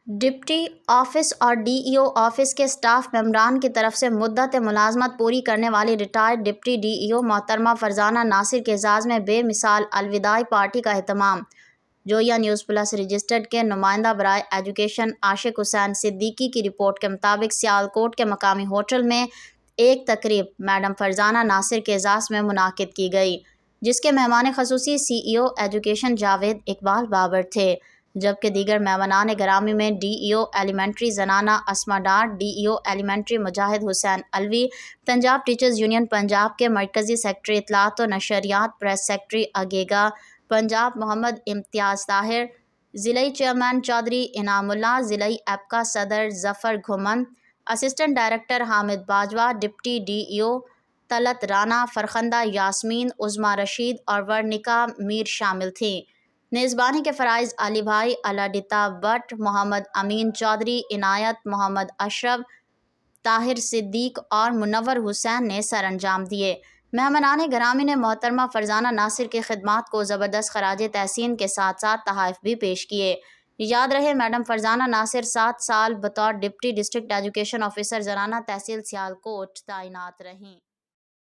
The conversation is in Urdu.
ڈپٹی آفس اور ڈی ای او آفس کے اسٹاف ممبران کی طرف سے مدت ملازمت پوری کرنے والی ریٹائرڈ ڈپٹی ڈی ای او محترمہ فرزانہ ناصر کے اعزاز میں بے مثال الوداعی پارٹی کا اہتمام۔ جویا نیوز پلس رجسٹرڈ کے نمائندہ برائے ایجوکیشن عاشق حسین صدیقی کی رپورٹ کے مطابق سیالکوٹ کے مقامی ہوٹل میں ایک تقریب میڈم فرزانہ ناصر کے اعزاز میں منعقد کی گئی، جس کے مہمان خصوصی سی ای او ایجوکیشن جاوید اقبال بابر تھے، جبکہ دیگر مہمانان گرامی میں ڈی ای او ایلیمنٹری زنانہ اسما ڈار، ڈی ای او ایلیمنٹری مجاہد حسین علوی، پنجاب ٹیچرز یونین پنجاب کے مرکزی سیکرٹری اطلاعات و نشریات پریس سیکرٹری اگیگا پنجاب محمد امتیاز طاہر، ضلعی چیئرمین چودھری انعام اللہ، ضلعی ایپکا صدر Zafar Ghuman, assistant director Hamid Bajwa, deputy D E O Talat Rana, Farkhanda Yasmin, Uzma Rashid اور ورنکا میر شامل تھیں۔ میزبانی کے فرائض علی بھائی الاڈیتا بٹ، محمد امین چودھری، عنایت محمد اشرف، طاہر صدیق اور منور حسین نے سر انجام دیے۔ مہمانان گرامی نے محترمہ فرزانہ ناصر کی خدمات کو زبردست خراج تحسین کے ساتھ ساتھ تحائف بھی پیش کیے۔ یاد رہے میڈم فرزانہ ناصر 7 سال بطور ڈپٹی ڈسٹرکٹ ایجوکیشن آفیسر زنانہ تحصیل سیالکوٹ تعینات رہیں۔